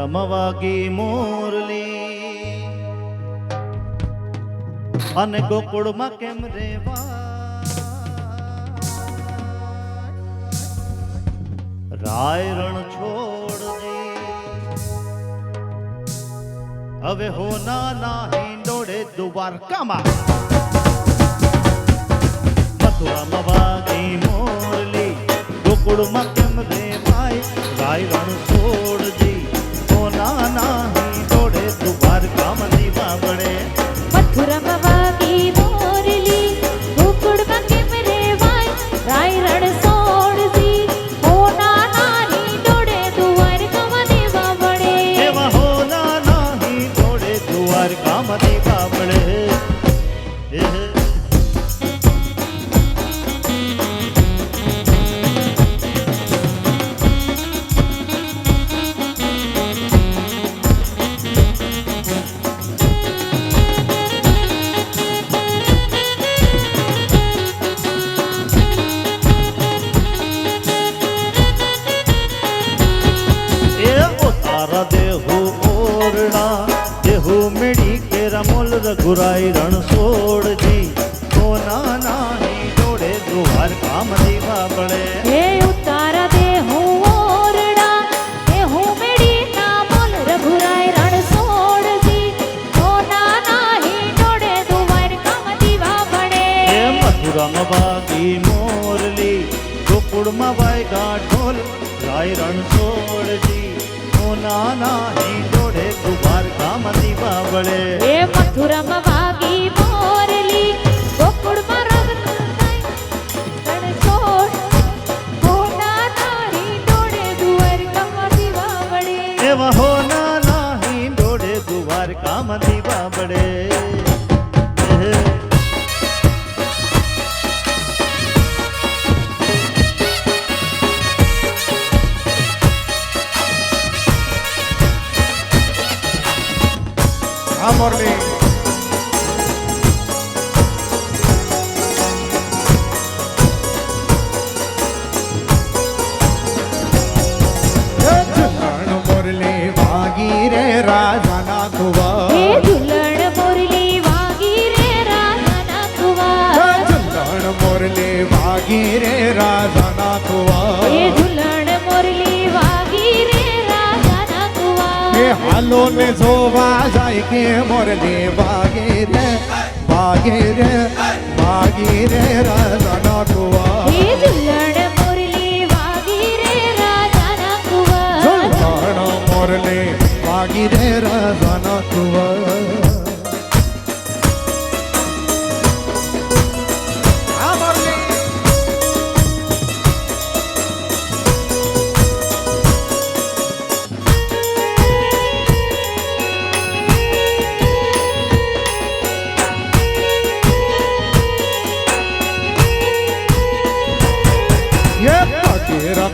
રમવાગી મોરલી અને ગોકુળમાં કેમ રેવા રાય રણ છોડજે હવે હોના ના હિંડોળે દ્વારકામાં મથુરામાં વાગી મોરલી ગોકુળમાં કેમ રેવાય રાય રણ છોડજે હોના ના હિંડોળે દ્વારકામાં દીવા વડે મથુરામાં વાગી મોરલી ગોકુળમાં કેમ રેવાય રાય રણ છોડજી હોના ના હિંડોળે દ્વારકામાં દીવા વડે એવા હોના ના હિંડોળે દ્વારકામાં દીવા વડે રઘુરાય રણ છોડજી સોના નાની જોડે દ્વારકામાં દીવા પડે હે ઉતારા દે હું ઓરડા હે હું મેડી ના બોલ રઘુરાય રણ છોડજી સોના નાની જોડે દ્વારકામાં દીવા પડે હે મથુરામાં વાગી મોરલી ગોકુળમાં વાગ્યા ઢોલ રાય રણ છોડજી સોના નાની જોડે દ્વારકામાં દીવા પડે હે મથુરામાં વાગી મોરલી ગોકુળમાં રણ છોડ હોના નાની જોડે દ્વારકામાં દીવા પડે એવા હોના નાની જોડે દ્વારકામાં દીવા પડે મોરલી મોરલી વાગી રે રાજાના કુવા હે ઝુલણ મોરલી વાગી રે રાજાના કુવા ઝુલણ મોરલી વાગી રે રાજાના કુવા હે ઝુલણ મોરલી વાગી રે રાજાના કુવા હે હાલો ને જોવા જાય કે મોરલી વાગી રે રાજાના કુવા હે ઝુલણ મોરલી વાગી રે રાજાના કુવા ઝુલણ મોરલી વાગી રે રાજાના કુવા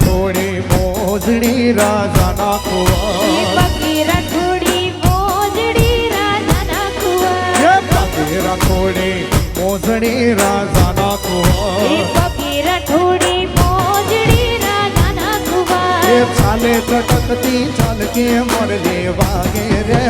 થોડી મોજડી રાજાના કુવા પગીરા થોડી મોજડી રાજાના કુવા પગીરા થોડી મોજડી રાજાના કુવા પગીરા થોડી મોજડી રાજાના કુવા ચાલે ચટકતી ચાલકે મોરલી વાગે રે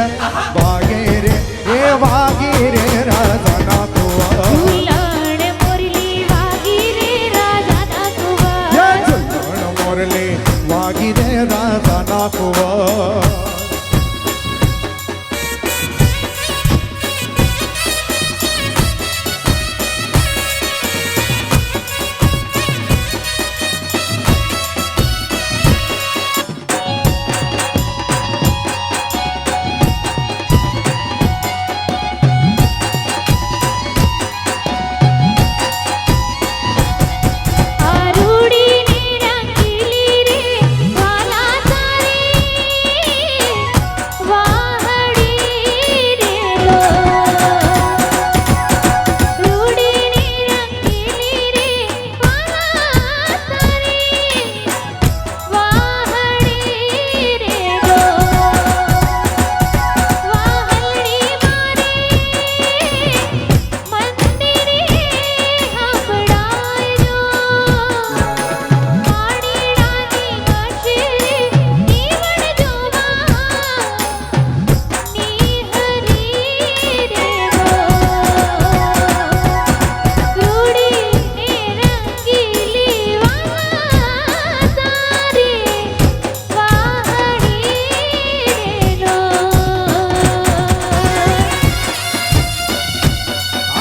એ વાગે રે રાજાના કુવા ઝુલણ મોરલી વાગી રે રાજાના કુવા મોરલી વાગી રે રાજાના કુવા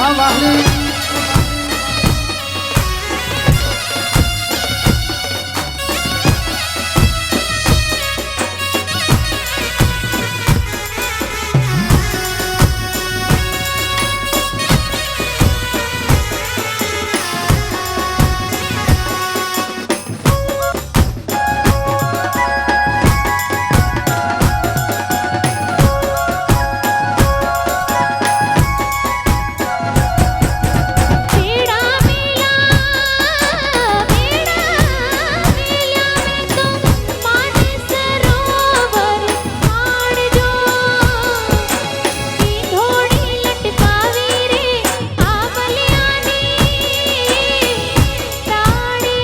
વાહ વાહલી बेड़ा मेला में तुम मानसरोवर माणजो की घोड़ी लटकावी रे आमलियानी ताड़ी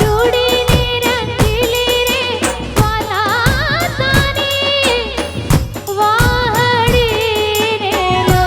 रूड़ी ने रंगीली रे वाला तानी वाहड़ी रे लो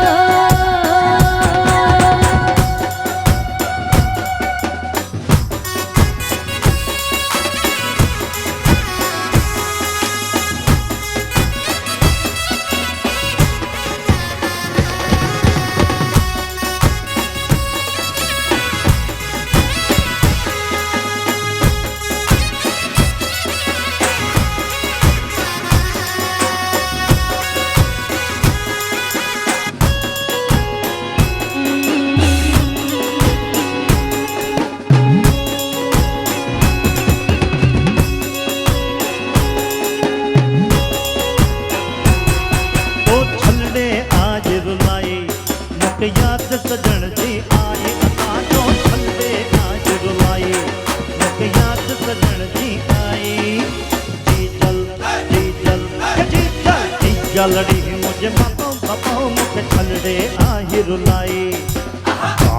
ओ छलड़े आज रुलाई मुक याद सजण जी आई असां जो छलड़े आज रुलाई मुक याद सजण जी आई जी चल जी चल जी चल जी जलड़ी मुझे मपो मपो मुक छलड़े आज रुलाई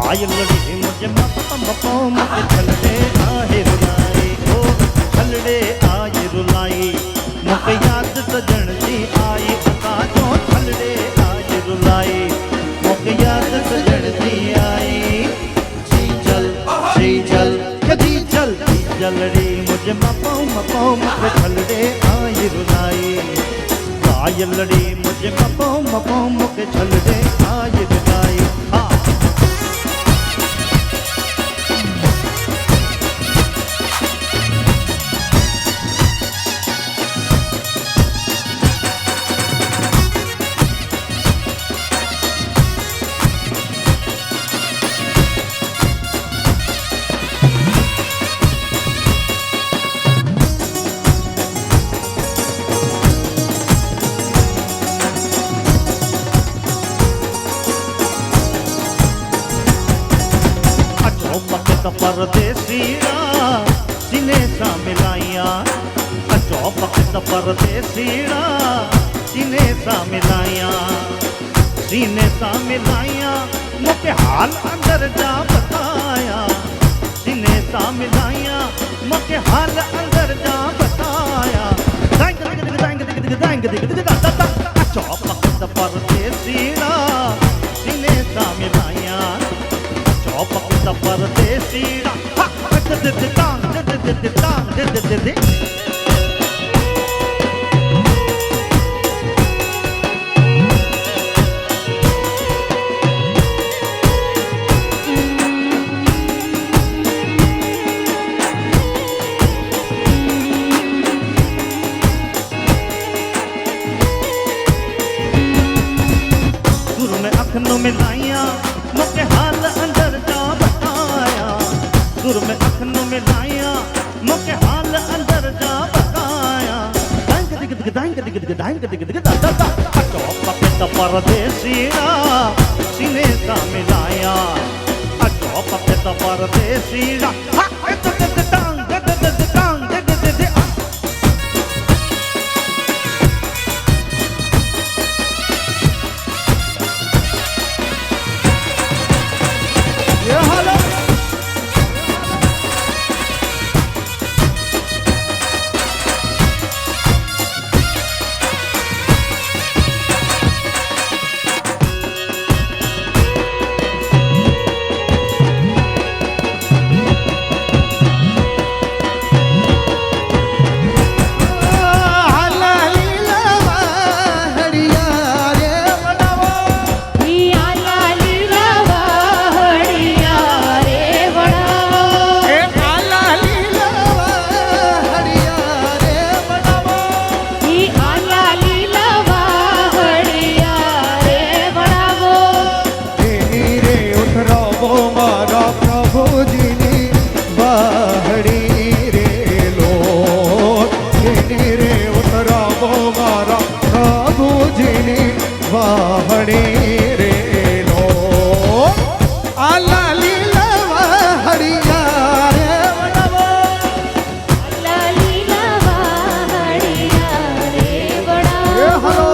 आय लड़ी मुझे मपो मपो मुक छलड़े आज रुलाई ओ छलड़े आज रुलाई मुक याद सजण जी आई असां जो छलड़े आज रुलाई मुक याद सजण जी आई जी चल जी जलड़ी मुझे मपो मपो मुक छलड़े आई रुलाई आय लड़ी मुझे मपो मपो मुक छलड़े आई रुलाई हाँ परदेसीड़ा सीने सा मिलाइया अचो वक्त परदेसीड़ा सीने सा मिलाइया सीने सा मिलाइया मुके हाल अंदर जा बताया सीने सा मिलाइया मुके हाल अंदर जा बताया अचो वक्त परदेसीड़ा सीने सा मिलाइया चौपक परदेसीड़ा गुरु में अखनों मिलाइया मुके हाल अंदर जा बताया गुरु में अखनों मिलाइया मुके हाल अंदर जा बताया परदेसीड़ा सीने सा मिलाया अचो पक परदेसीड़ा વાહણી રે લો આ લાલી લવા હડિયા રે વડાવો લાલી લવાહડિયા રે એ વડાવો હલો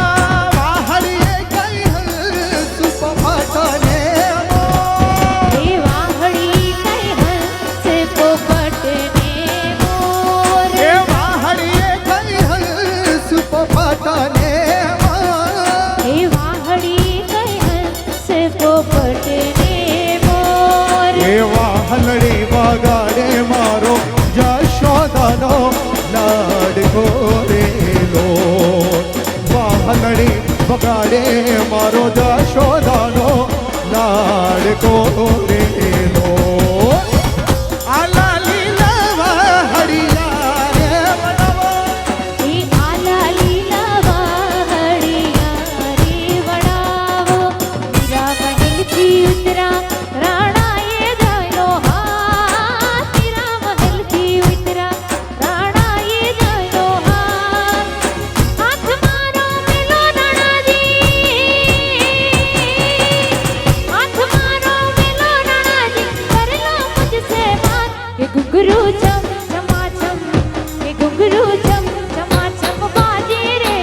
વાહડીએ ગઈ હંસ પોપટને એ વાહડી કઈ હંસ પોપટને મોર એ વાહડીએ ગઈ હંસ પોપટને એ વાહડી કઈ હંસ પોપટને મોર એ વાહલડી વગાડે મારો જશોદાનો લાડકો રેલો વાહલડી વગાડે મારો જશોદાનો લાડકો રેલો આ લાલી લવા હડિયા રે વડાવો એ આલા લીલા વાહડિયા રે વડાવો મીરા મહેલથી ઉતરા રાણાએ જાયલો હાથ મીરા મહેલથી ઉતરા રાણાએ જાયલો હાથ મારો મેલો નાણાજી હાથ મારો મેલો નાણાજી કરલો મુझसे बात કે ઘુંઘरू ચમ ચમાચમ કે ઘુંઘरू ચમ ચમાચમ બાજે રે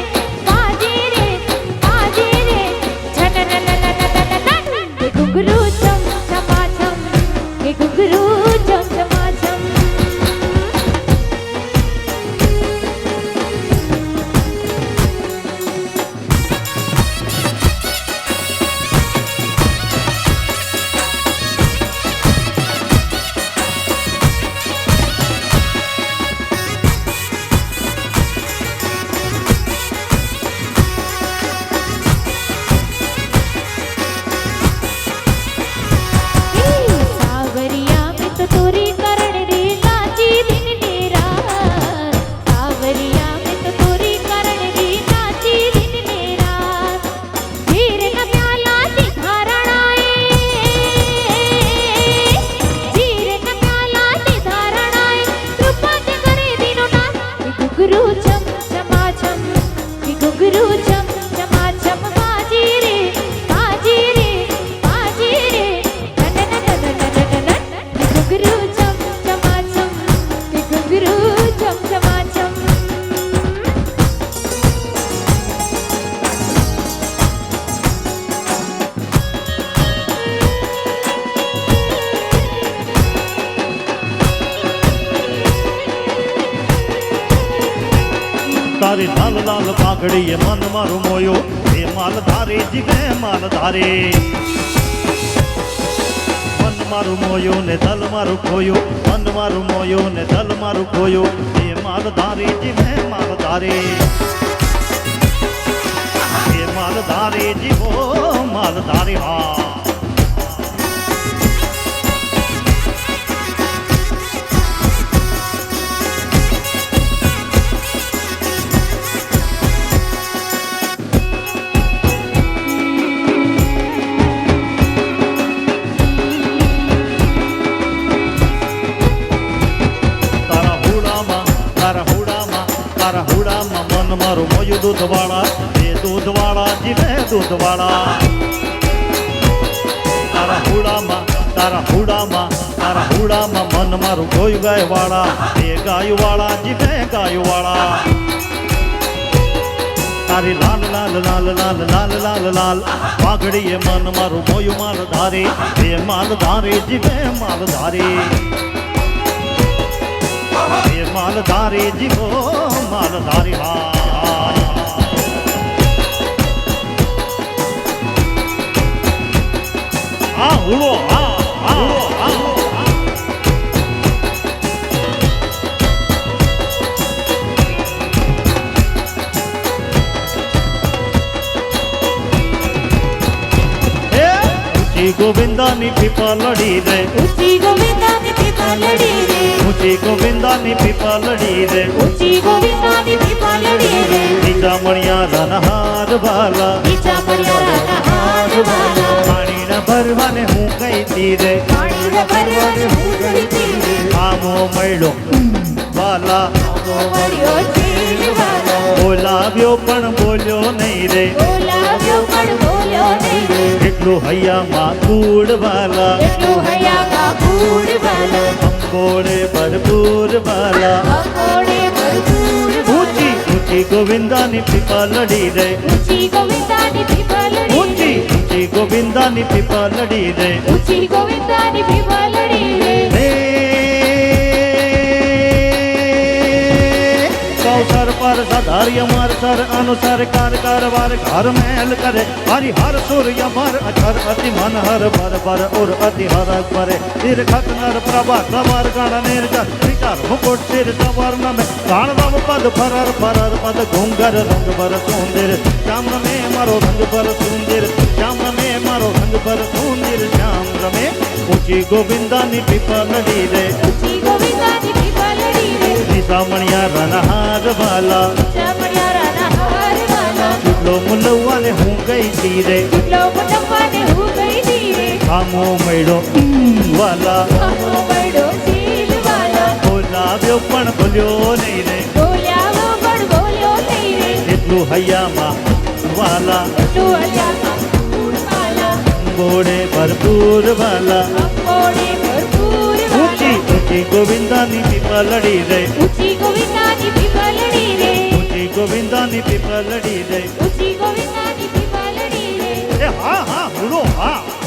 છનનનનનનનનન કે ઘુંઘरू ચમ ચમાચમ કે ઘુંઘरू ચમ ચમાચમ સાવરિયા મેં તો તોરી કરણ રે નાચી દિન ને રાત સાવરિયા મેં તો તોરી કરણ રે નાચી દિન ને રાત હીર ન પ્યાલા દીધા રણાએ હીર ન પ્યાલા દીધા રણાએ કૃપા તે કરે દીનો નાથ કે ઘુંઘरू ચમ ચમાચમ કે ઘુંઘरू ચમ ચમાચમ બાજી રે ઘુંઘरू ચમ ચમાચમ કે ઘુંઘरू ચમ ચમાચમ તારી લાલ લાલ પાઘડીએ મન મારું મોયો એ માલ ધારે જીવે માલ ધારે મન મારું મોયો ને દલ મારું ખોયો મન મારું મોયો ને દલ મારું ખોયો એ માલ ધારે જીવે માલ ધારે એ માલ ધારે જીવો માલ ધારે હા તારા હુડામાં મન મારું મોયું દૂધવાળા એ દૂધવાળા જીવે દૂધવાળા તારા હુડામાં મન મારું ગોયું ગાયવાળા એ ગાયુવાળા જીવે ગાયુવાળા તારી લાલ લાલ લાલ લાલ લાલ લાલ લાલ પાઘડીએ મન મારું મોયું માલ ધારે એ માલ ધારે જીવે માલ ધારે એ માલ ધારે જીવો માલ ધારે હા હુડો હા હુડો હા ઊંચી ગોવિંદાની પીપા લડી રે ઊંચી ગોવિંદાની પીપા પીપલડી રે ઊંચી ગોવિંદાની પીપલડી રે ઊંચી ગોવિંદાની પીપલડી રે નીચા મણિયારાના હાર વાલા નીચા મર્યાદાના હાર વાલા પાણીના ભરવાને હું કહીતી રે પાણીના ભરવાને હું ગઈતી રે આમો મળ્યો વાલા મળ્યો ચીલ વાલા બોલાવ્યો પણ બોલ્યો નહીં રે બોલાવ્યો પણ બોલ્યો નહીં રે એટલું હૈયામાં કૂડ વાલા એટલું હૈયામાં કૂડ વાલા અંબોડે ભરપૂર વાલા અંગોડે ભરપૂર ઊંચી ઊંચી ગોવિંદાની પીપલડી રે ઊંચી ગોવિંદાની પીપલડી ઊંચી ઊંચી ગોવિંદાની પીપલડી રે ઊંચી ગોવિંદાની પીપલડી રે સર પર સધાર્ય માર સર અનુસર કાર કારવાર ઘર મહેલ કરે હરિ હર સૂર્ય મર અક્ષર અતિ મન હર પર પર ઉર અતિ હર પરે તીર ખત નર પ્રભા કવાર ગણ નિર્જર વિચાર મુકુટ સિર સવર નમે ગાણવામ પદ ફરર ફરર પદ ઘુંગર રંગ પર સુંદર શ્યામ રમે મારો રંગ પર સુંદર શ્યામ રમે મારો રંગ પર સુંદર શ્યામ રમે ઊંચી ગોવિંદાની પીપલડી રે ઊંચી ગોવિંદાની પીપલડી રે નિશામણિયા રનહાર વાલા ચામડિયારાના હાર વાલા ચૂડલો મુલવાને હું ગઈ તી રે ચૂડલો મુલવાને હું ગઈતી રે ખામો મળ્યો વાલા આમો મળ્યો ચીલ વાલા બોલાવ્યો પણ બોલ્યો નહીં રે બોલ્યાવો પણ બોલ્યો નહીં રે એટલું હૈયામાં વાલા એટલું હૈયામાં કૂડ વાલા બોડે ભરપૂર વાલા અંગોડે ભરપૂર ઊંચી વાલા ઊંચી ગોવિંદાની પીપલડી રે ઊંચી ગોવિંદાની પીપલડી રે ઊંચી ગોવિંદાની પીપલડી રે ઊંચી ગોવિંદાની પીપલડી રે એ હા હા હુડો હા